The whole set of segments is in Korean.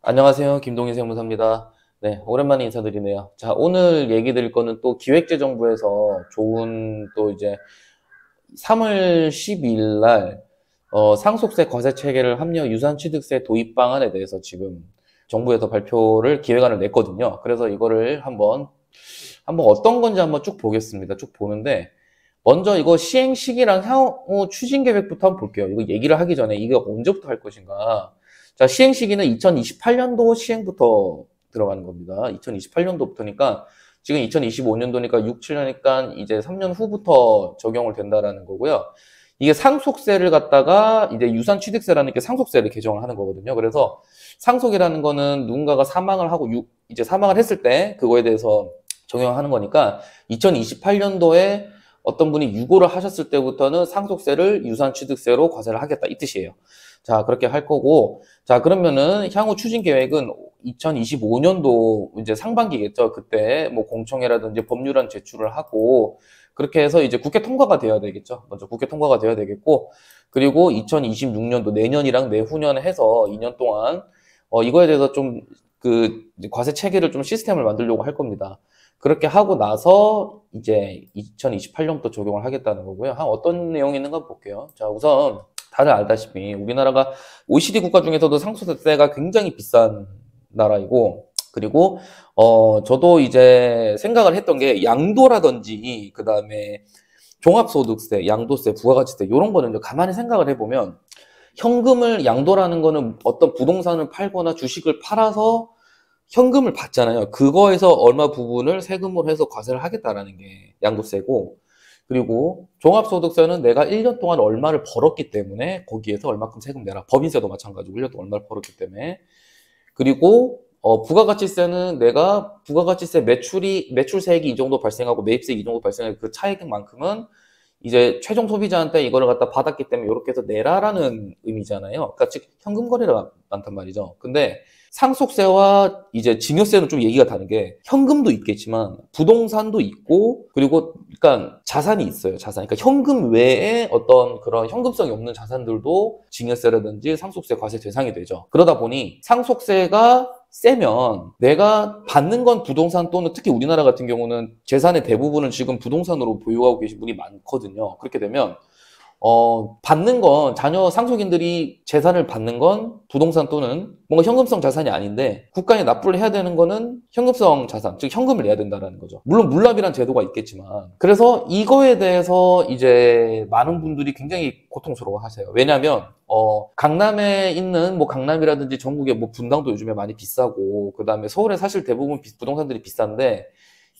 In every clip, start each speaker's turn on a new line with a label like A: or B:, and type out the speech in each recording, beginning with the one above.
A: 안녕하세요. 김동희 세무사입니다. 네, 오랜만에 인사드리네요. 자, 오늘 얘기 드릴 거는 또 기획재정부에서 좋은 또 이제 3월 12일 날 상속세 과세 체계를 합리화 유산취득세 도입 방안에 대해서 지금 정부에서 발표를 기획안을 냈거든요. 그래서 이거를 한번 어떤 건지 한번 쭉 보겠습니다. 쭉 보는데 먼저 이거 시행 시기랑 향후 추진 계획부터 한번 볼게요. 이거 얘기를 하기 전에 이게 언제부터 할 것인가. 자, 시행 시기는 2028년도 시행부터 들어가는 겁니다. 2028년도부터니까 지금 2025년도니까 6, 7년이니까 이제 3년 후부터 적용을 된다라는 거고요. 이게 상속세를 갖다가 이제 유산취득세라는 게 상속세를 개정을 하는 거거든요. 그래서 상속이라는 거는 누군가가 사망을 하고 이제 사망을 했을 때 그거에 대해서 적용하는 거니까 2028년도에 어떤 분이 유고를 하셨을 때부터는 상속세를 유산취득세로 과세를 하겠다 이 뜻이에요. 자, 그렇게 할 거고, 자, 그러면은 향후 추진 계획은 2025년도 이제 상반기겠죠. 그때 뭐 공청회라든지 법률안 제출을 하고 그렇게 해서 이제 국회 통과가 돼야 되겠죠. 먼저 국회 통과가 돼야 되겠고, 그리고 2026년도 내년이랑 내후년에 해서 2년 동안 이거에 대해서 좀 그 과세 체계를 좀 시스템을 만들려고 할 겁니다. 그렇게 하고 나서 이제 2028년부터 적용을 하겠다는 거고요. 한 어떤 내용이 있는가 볼게요. 자, 우선 다들 알다시피 우리나라가 OECD 국가 중에서도 상속세가 굉장히 비싼 나라이고, 그리고 저도 이제 생각을 했던 게 양도라든지 그다음에 종합소득세, 양도세, 부가가치세 이런 거는 이제 가만히 생각을 해보면 현금을 양도라는 거는 어떤 부동산을 팔거나 주식을 팔아서 현금을 받잖아요. 그거에서 얼마 부분을 세금으로 해서 과세를 하겠다라는 게 양도세고, 그리고 종합소득세는 내가 1년 동안 얼마를 벌었기 때문에 거기에서 얼마큼 세금 내라. 법인세도 마찬가지고 1년 동안 얼마를 벌었기 때문에. 그리고 부가가치세는 내가 부가가치세 매출세액이 이 정도 발생하고 매입세액이 이 정도 발생하고 그 차액만큼은 이제 최종 소비자한테 이거를 갖다 받았기 때문에 이렇게 해서 내라라는 의미잖아요. 그러니까 즉 현금 거래가 많단 말이죠. 근데 상속세와 이제 증여세는 좀 얘기가 다른 게 현금도 있겠지만 부동산도 있고, 그리고 그러니까 자산이 있어요. 자산. 그러니까 현금 외에 어떤 그런 현금성이 없는 자산들도 증여세라든지 상속세 과세 대상이 되죠. 그러다 보니 상속세가 세면 내가 받는 건 부동산 또는 특히 우리나라 같은 경우는 재산의 대부분은 지금 부동산으로 보유하고 계신 분이 많거든요. 그렇게 되면 받는 건 자녀 상속인들이 재산을 받는 건 부동산 또는 뭔가 현금성 자산이 아닌데 국가에 납부를 해야 되는 거는 현금성 자산, 즉 현금을 내야 된다는 거죠. 물론 물납이란 제도가 있겠지만, 그래서 이거에 대해서 이제 많은 분들이 굉장히 고통스러워 하세요. 왜냐하면 강남에 있는 뭐 강남이라든지 전국의 뭐 분당도 요즘에 많이 비싸고, 그다음에 서울에 사실 대부분 부동산들이 비싼데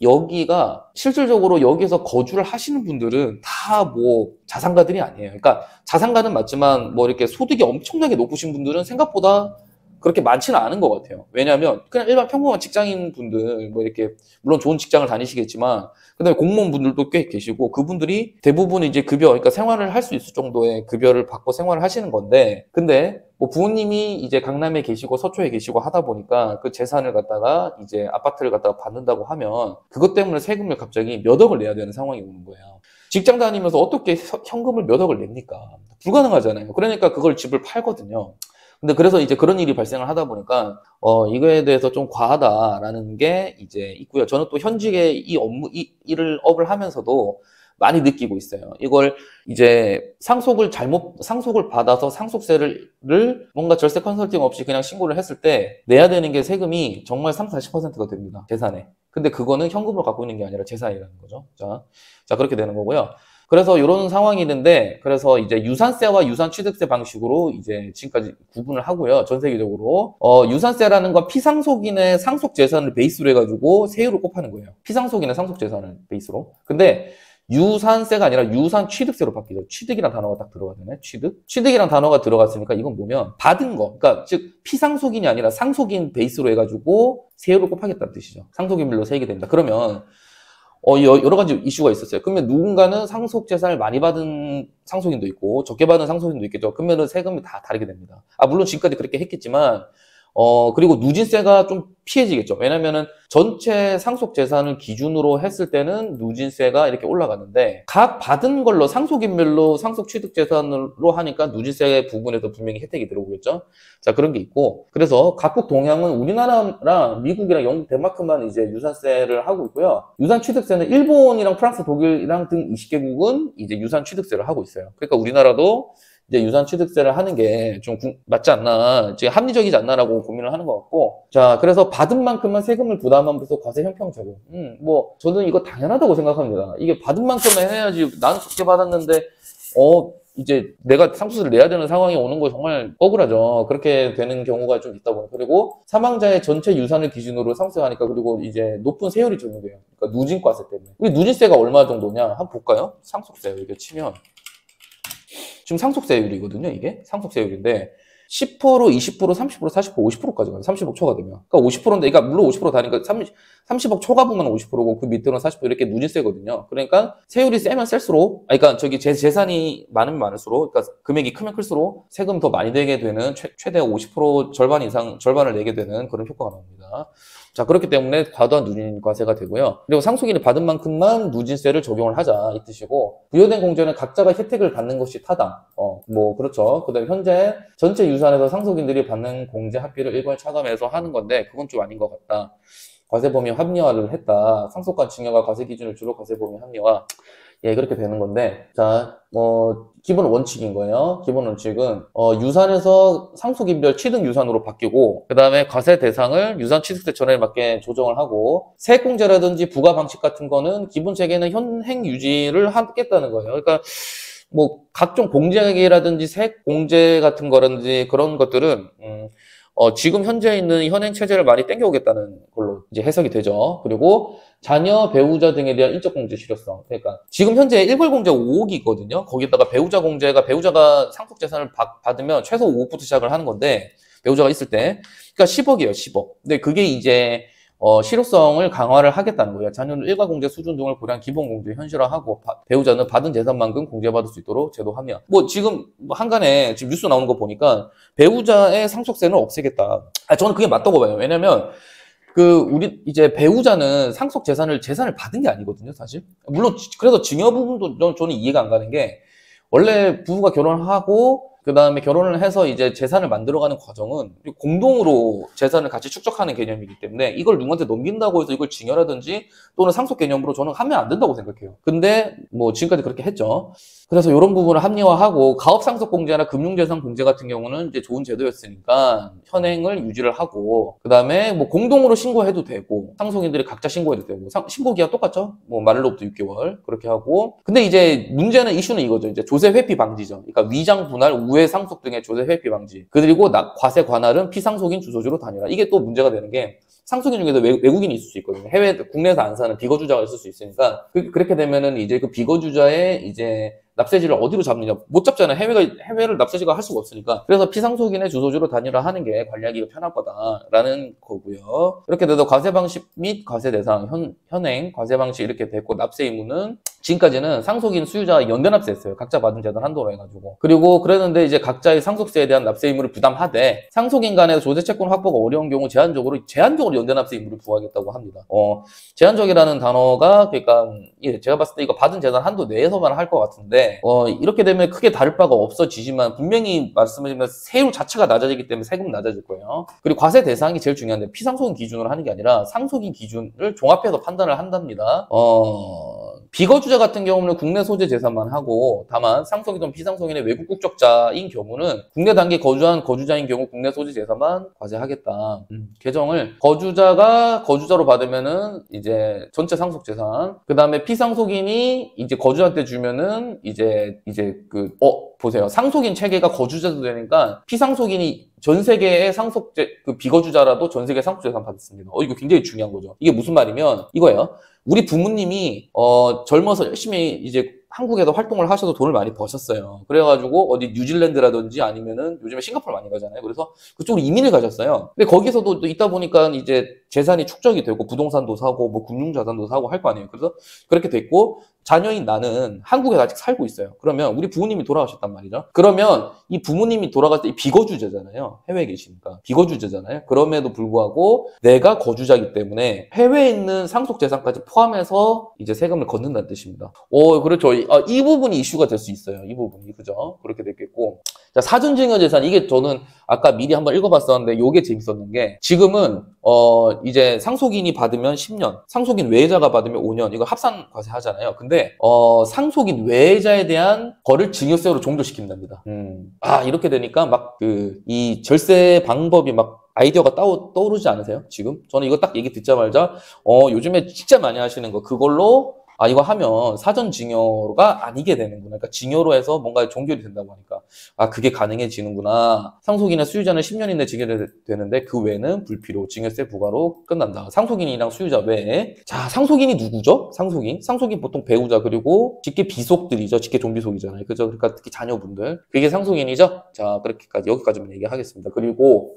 A: 여기가 실질적으로 여기서 거주를 하시는 분들은 다 뭐 자산가들이 아니에요. 그러니까 자산가는 맞지만 뭐 이렇게 소득이 엄청나게 높으신 분들은 생각보다 그렇게 많지는 않은 것 같아요. 왜냐하면 그냥 일반 평범한 직장인 분들 뭐 이렇게 물론 좋은 직장을 다니시겠지만 그다음에 공무원 분들도 꽤 계시고, 그분들이 대부분 이제 급여, 그러니까 생활을 할 수 있을 정도의 급여를 받고 생활을 하시는 건데, 근데 뭐 부모님이 이제 강남에 계시고 서초에 계시고 하다 보니까 그 재산을 갖다가 이제 아파트를 갖다가 받는다고 하면 그것 때문에 세금을 갑자기 몇 억을 내야 되는 상황이 오는 거예요. 직장 다니면서 어떻게 현금을 몇 억을 냅니까? 불가능하잖아요. 그러니까 그걸 집을 팔거든요. 근데 그래서 이제 그런 일이 발생을 하다 보니까 이거에 대해서 좀 과하다라는 게 이제 있고요. 저는 또 현직에 이 업을 하면서도 많이 느끼고 있어요. 이걸 이제 상속을 받아서 상속세를 뭔가 절세 컨설팅 없이 그냥 신고를 했을 때 내야 되는 게 세금이 정말 30, 40%가 됩니다. 재산에. 근데 그거는 현금으로 갖고 있는 게 아니라 재산이라는 거죠. 자, 그렇게 되는 거고요. 그래서 이런 상황이 있는데, 그래서 이제 유산세와 유산취득세 방식으로 이제 지금까지 구분을 하고요. 전 세계적으로. 유산세라는 건 피상속인의 상속재산을 베이스로 해가지고 세율을 곱하는 거예요. 피상속인의 상속재산을 베이스로. 근데 유산세가 아니라 유산취득세로 바뀌죠. 취득이란 단어가 딱 들어가잖아요. 취득이란 단어가 들어갔으니까 이건 뭐면 받은 거. 그러니까 즉 피상속인이 아니라 상속인 베이스로 해가지고 세율을 곱하겠다는 뜻이죠. 상속인별로 세게 됩니다. 그러면 여러 가지 이슈가 있었어요. 그러면 누군가는 상속 재산을 많이 받은 상속인도 있고 적게 받은 상속인도 있겠죠. 그러면은 세금이 다 다르게 됩니다. 물론 지금까지 그렇게 했겠지만 그리고 누진세가 좀 피해지겠죠. 왜냐면은 전체 상속 재산을 기준으로 했을 때는 누진세가 이렇게 올라가는데 각 받은 걸로 상속인별로 상속 취득 재산으로 하니까 누진세 부분에도 분명히 혜택이 들어오겠죠. 자, 그런 게 있고. 그래서 각국 동향은 우리나라랑 미국이랑 영국, 덴마크만 이제 유산세를 하고 있고요. 유산 취득세는 일본이랑 프랑스, 독일이랑 등 20개국은 이제 유산 취득세를 하고 있어요. 그러니까 우리나라도 이제 유산 취득세를 하는 게 좀 맞지 않나, 지금 합리적이지 않나라고 고민을 하는 것 같고. 자, 그래서 받은 만큼만 세금을 부담하면서 과세 형평 적용. 뭐, 저는 이거 당연하다고 생각합니다. 이게 받은 만큼만 해야지, 나는 적게 받았는데, 이제 내가 상속세를 내야 되는 상황이 오는 거 정말 억울하죠. 그렇게 되는 경우가 좀 있다 보니. 그리고 사망자의 전체 유산을 기준으로 상속하니까, 그리고 이제 높은 세율이 적용돼요. 그러니까 누진과세 때문에. 우리 누진세가 얼마 정도냐? 한번 볼까요? 상속세 이렇게 치면. 지금 상속세율이거든요, 이게. 상속세율인데, 10%, 20%, 30%, 40%, 50%까지 가요. 30억 초과 되면. 그러니까 50%인데, 그러니까 물론 50% 다니까 30억 초과 보면 50%고, 그 밑으로는 40% 이렇게 누진세거든요. 그러니까 세율이 세면 셀수록, 그러니까 저기 재산이 많으면 많을수록, 그러니까 금액이 크면 클수록 세금 더 많이 내게 되는 최대 50% 절반 이상, 절반을 내게 되는 그런 효과가 나옵니다. 자, 그렇기 때문에 과도한 누진과세가 되고요. 그리고 상속인이 받은 만큼만 누진세를 적용을 하자, 이 뜻이고, 부여된 공제는 각자가 혜택을 받는 것이 타당. 뭐, 그렇죠. 그 다음에 현재 전체 유산에서 상속인들이 받는 공제 합계를 일괄 차감해서 하는 건데, 그건 좀 아닌 것 같다. 과세범위 합리화를 했다. 상속과 증여가 과세 기준을 주로 과세범위 합리화. 예, 그렇게 되는 건데, 자, 기본 원칙인 거예요. 기본 원칙은, 유산에서 상속인별 취득 유산으로 바뀌고, 그 다음에 과세 대상을 유산 취득세 전에 맞게 조정을 하고, 세액공제라든지 부과 방식 같은 거는 기본 체계는 현행 유지를 하겠다는 거예요. 그러니까, 뭐, 각종 공제라든지 세액 공제 같은 거라든지 그런 것들은, 지금 현재 있는 현행 체제를 많이 땡겨오겠다는 걸로 이제 해석이 되죠. 그리고 자녀, 배우자 등에 대한 인적 공제 실효성. 그러니까 지금 현재 일괄 공제 5억이 있거든요. 거기다가 배우자 공제가 배우자가 상속 재산을 받으면 최소 5억부터 시작을 하는 건데 배우자가 있을 때 그러니까 10억이에요, 10억. 근데 그게 이제 실효성을 강화를 하겠다는 거예요. 자녀는 일괄 공제 수준 등을 고려한 기본 공제 현실화하고 배우자는 받은 재산만큼 공제받을 수 있도록 제도하며 뭐 지금 한간에 지금 뉴스 나오는 거 보니까 배우자의 상속세는 없애겠다. 저는 그게 맞다고 봐요. 왜냐면 우리 이제 배우자는 상속 재산을 받은 게 아니거든요, 사실. 물론 그래서 증여 부분도 저는 이해가 안 가는 게 원래 부부가 결혼을 하고 그 다음에 결혼을 해서 이제 재산을 만들어가는 과정은 공동으로 재산을 같이 축적하는 개념이기 때문에 이걸 누구한테 넘긴다고 해서 이걸 증여라든지 또는 상속 개념으로 저는 하면 안 된다고 생각해요. 근데 뭐 지금까지 그렇게 했죠. 그래서 이런 부분을 합리화하고 가업상속공제나 금융재산공제 같은 경우는 이제 좋은 제도였으니까 현행을 유지를 하고 그 다음에 뭐 공동으로 신고해도 되고 상속인들이 각자 신고해도 되고 신고기한 똑같죠. 뭐 만일로부터 6개월 그렇게 하고 근데 이제 문제는 이슈는 이거죠. 이제 조세 회피 방지죠. 그러니까 위장 분할 우회 상속 등의 조세 회피 방지 그리고 과세 관할은 피상속인 주소지로 다녀라. 이게 또 문제가 되는 게 상속인 중에도 외국인이 있을 수 있거든요. 국내에서 안 사는 비거주자가 있을 수 있으니까 그렇게 되면은 이제 그 비거주자의 이제 납세지를 어디로 잡느냐 못 잡잖아요. 해외를 납세지가 할 수가 없으니까. 그래서 피상속인의 주소지로 다니라 하는 게 관리하기가 편할 거다라는 거고요. 이렇게 돼서 과세 방식 및 과세 대상 현행 과세 방식 이렇게 됐고 납세 의무는 지금까지는 상속인 수유자가 연대 납세했어요. 각자 받은 재산 한도로 해가지고. 그리고 그랬는데 이제 각자의 상속세에 대한 납세 의무를 부담하되 상속인 간의 조세 채권 확보가 어려운 경우 제한적으로 연대 납세 의무를 부과하겠다고 합니다. 제한적이라는 단어가 그러니까 제가 봤을 때 이거 받은 재산 한도 내에서만 할 것 같은데 이렇게 되면 크게 다를 바가 없어지지만 분명히 말씀드리면 세율 자체가 낮아지기 때문에 세금은 낮아질 거예요. 그리고 과세 대상이 제일 중요한데 피상속인 기준으로 하는 게 아니라 상속인 기준을 종합해서 판단을 한답니다. 비거주자 같은 경우는 국내 소재 재산만 하고 다만 상속이든 피상속인의 외국 국적자인 경우는 국내 단계 거주한 거주자인 경우 국내 소재 재산만 과세하겠다. 개정을 거주자가 거주자로 받으면은 이제 전체 상속 재산 그 다음에 피상속인이 이제 거주자한테 주면은 이제 보세요. 상속인 체계가 거주자도 되니까 피상속인이 전 세계의 비거주자라도 전 세계 상속재산 받습니다. 이거 굉장히 중요한 거죠. 이게 무슨 말이면 이거예요. 우리 부모님이 젊어서 열심히 이제 한국에서 활동을 하셔도 돈을 많이 버셨어요. 그래가지고 어디 뉴질랜드라든지 아니면은 요즘에 싱가포르 많이 가잖아요. 그래서 그쪽으로 이민을 가셨어요. 근데 거기서도 또 있다 보니까 이제 재산이 축적이 되고 부동산도 사고 뭐 금융자산도 사고 할 거 아니에요. 그래서 그렇게 됐고 자녀인 나는 한국에 아직 살고 있어요. 그러면 우리 부모님이 돌아가셨단 말이죠. 그러면 이 부모님이 돌아갔을 때 비거주자잖아요. 해외에 계시니까. 비거주자잖아요. 그럼에도 불구하고 내가 거주자이기 때문에 해외에 있는 상속재산까지 포함해서 이제 세금을 걷는다는 뜻입니다. 그렇죠. 이 부분이 이슈가 될 수 있어요. 이 부분이. 그죠? 그렇게 됐겠고. 자, 사전증여재산. 이게 저는 아까 미리 한번 읽어봤었는데 요게 재밌었는 게 지금은 이제 상속인이 받으면 10년, 상속인 외자가 받으면 5년, 이거 합산 과세 하잖아요. 근데 상속인 외자에 대한 거를 증여세로 종결시킨답니다. 이렇게 되니까 막 이 절세 방법이 막 아이디어가 떠오르지 않으세요? 지금? 저는 이거 딱 얘기 듣자마자 요즘에 진짜 많이 하시는 거 그걸로 이거 하면 사전증여가 아니게 되는구나. 그러니까 증여로 해서 뭔가 종결이 된다고 하니까 그게 가능해지는구나. 상속인이나 수유자는 10년 이내 증여되는데 그 외에는 불필요 증여세 부과로 끝난다. 상속인이랑 수유자 외에. 자, 상속인이 누구죠? 상속인 보통 배우자 그리고 직계 비속들이죠. 직계 종비속이잖아요. 그죠? 그러니까 특히 자녀분들. 그게 상속인이죠? 자, 그렇게까지 여기까지만 얘기하겠습니다. 그리고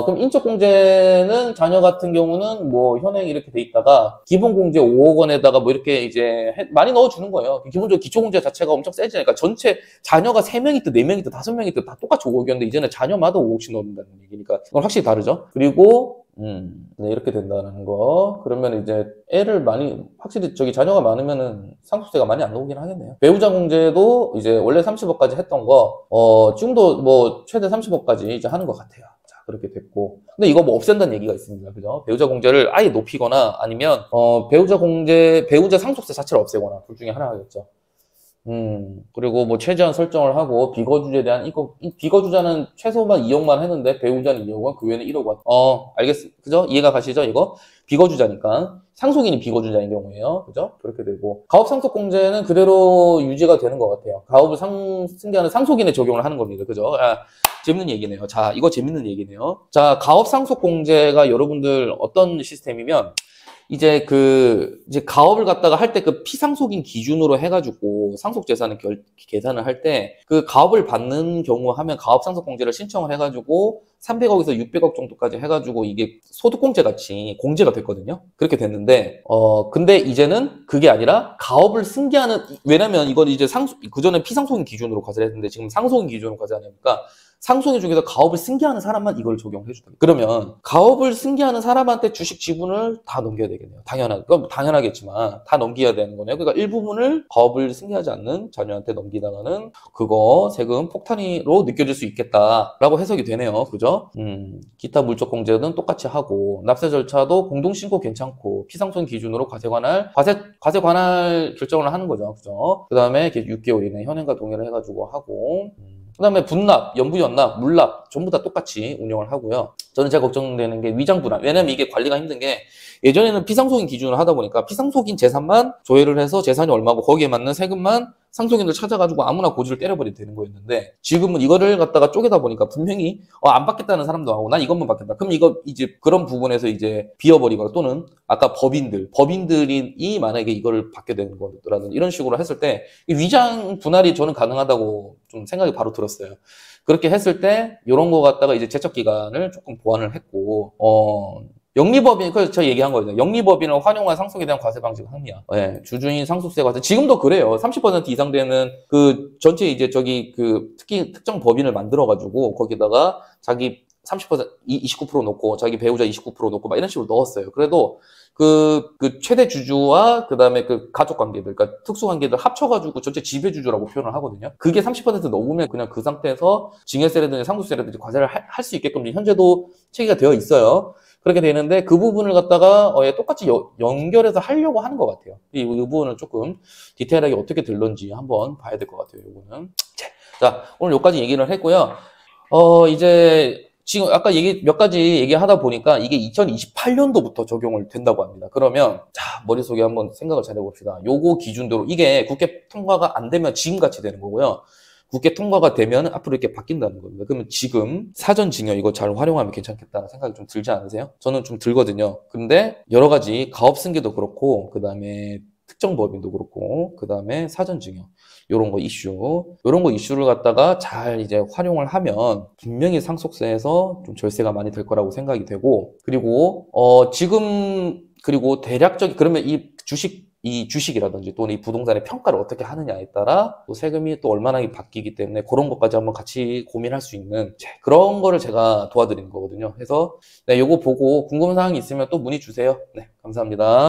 A: 그럼 인적공제는 자녀 같은 경우는 뭐 현행 이렇게 돼 있다가 기본공제 5억 원에다가 뭐 이렇게 이제 많이 넣어주는 거예요. 기본적으로 기초공제 자체가 엄청 세지니까 전체 자녀가 3명 있든 4명 있든 5명 있든 다 똑같이 5억이었는데 이제는 자녀마다 5억씩 넣는다는 얘기니까 이건 확실히 다르죠. 그리고 네, 이렇게 된다는 거. 그러면 이제 확실히 자녀가 많으면은 상속세가 많이 안 나오긴 하겠네요. 배우자 공제도 이제 원래 30억까지 했던 거, 지금도 뭐 최대 30억까지 이제 하는 것 같아요. 그렇게 됐고. 근데 이거 뭐 없앤다는 얘기가 있습니다. 그죠? 배우자 공제를 아예 높이거나 아니면, 배우자 상속세 자체를 없애거나 둘 중에 하나 하겠죠. 그리고 뭐 최저한 설정을 하고 비거주자에 대한 비거주자는 최소만 2억만 했는데 배우자는 2억 원, 그 외에는 1억 원. 그죠? 이해가 가시죠? 이거 비거주자니까 상속인이 비거주자인 경우에요. 그죠? 그렇게 되고 가업상속공제는 그대로 유지가 되는 것 같아요. 가업을 승계하는 상속인에 적용을 하는 겁니다. 그죠? 재밌는 얘기네요. 자, 이거 재밌는 얘기네요. 자, 가업상속공제가 여러분들 어떤 시스템이면 이제 가업을 갖다가 할 때 그 피상속인 기준으로 해가지고 상속재산을 계산을 할 때 그 가업을 받는 경우 하면 가업상속공제를 신청을 해가지고 300억에서 600억 정도까지 해가지고 이게 소득공제 같이 공제가 됐거든요. 그렇게 됐는데, 근데 이제는 그게 아니라 가업을 승계하는, 왜냐면 이건 이제 그전에 피상속인 기준으로 과세를 했는데 지금 상속인 기준으로 과세하니까 상속인 중에서 가업을 승계하는 사람만 이걸 적용해주다. 그러면 가업을 승계하는 사람한테 주식 지분을 다 넘겨야 되겠네요. 그건 당연하겠지만 다 넘겨야 되는 거네요. 그러니까 일부분을 가업을 승계하지 않는 자녀한테 넘기다가는 그거 세금 폭탄으로 느껴질 수 있겠다라고 해석이 되네요. 그죠? 기타 물적 공제는 똑같이 하고 납세 절차도 공동신고 괜찮고 피상속인 기준으로 과세 관할 결정을 하는 거죠. 그죠? 그 다음에 6개월 이내 현행과 동의를 해가지고 하고 그 다음에 분납, 연부연납, 물납 전부 다 똑같이 운영을 하고요. 저는 제가 걱정되는 게 위장분할. 왜냐면 이게 관리가 힘든 게 예전에는 피상속인 기준을 하다 보니까 피상속인 재산만 조회를 해서 재산이 얼마고 거기에 맞는 세금만 상속인들 찾아가지고 아무나 고지를 때려버리면 되는 거였는데 지금은 이거를 갖다가 쪼개다 보니까 분명히 안 받겠다는 사람도 하고 난 이것만 받겠다. 그럼 이거 이제 그런 부분에서 이제 비워버리거나 또는 아까 법인들이 만약에 이거를 받게 되는 거라든 이런 식으로 했을 때 위장 분할이 저는 가능하다고 좀 생각이 바로 들었어요. 그렇게 했을 때 이런 거 갖다가 이제 제척 기간을 조금 보완을 했고 영리법인, 그래서 제가 얘기한 거죠. 영리법인을 활용한 상속에 대한 과세 방식 합리화. 네, 주주인 상속세 과세. 지금도 그래요. 30% 이상 되는 전체 이제 특히 특정 법인을 만들어가지고 거기다가 자기 30% 29% 놓고 자기 배우자 29% 놓고 막 이런 식으로 넣었어요. 그래도 최대 주주와 그 다음에 가족 관계들, 그러니까 특수 관계들 합쳐가지고 전체 지배주주라고 표현을 하거든요. 그게 30% 넘으면 그냥 그 상태에서 증여세라든지 상속세라든지 과세를 할 수 있게끔 현재도 체계가 되어 있어요. 그렇게 되는데 그 부분을 갖다가 똑같이 연결해서 하려고 하는 것 같아요. 이 부분을 조금 디테일하게 어떻게 될런지 한번 봐야 될 것 같아요. 이거는. 자, 오늘 여기까지 얘기를 했고요. 이제 지금 아까 몇 가지 얘기하다 보니까 이게 2028년도부터 적용을 된다고 합니다. 그러면 자, 머릿속에 한번 생각을 잘 해봅시다. 요거 기준대로 이게 국회 통과가 안 되면 지금같이 되는 거고요. 국회 통과가 되면 앞으로 이렇게 바뀐다는 겁니다. 그러면 지금 사전증여 이거 잘 활용하면 괜찮겠다는 생각이 좀 들지 않으세요? 저는 좀 들거든요. 근데 여러 가지 가업승계도 그렇고 그 다음에 특정 법인도 그렇고, 그 다음에 사전증여, 요런 거 요런 거 이슈를 갖다가 잘 이제 활용을 하면 분명히 상속세에서 좀 절세가 많이 될 거라고 생각이 되고, 그리고, 그리고 그러면 이 주식이라든지 또는 이 부동산의 평가를 어떻게 하느냐에 따라 또 세금이 또 얼마나 바뀌기 때문에 그런 것까지 한번 같이 고민할 수 있는 그런 거를 제가 도와드리는 거거든요. 그래서 네, 요거 보고 궁금한 사항이 있으면 또 문의 주세요. 네, 감사합니다.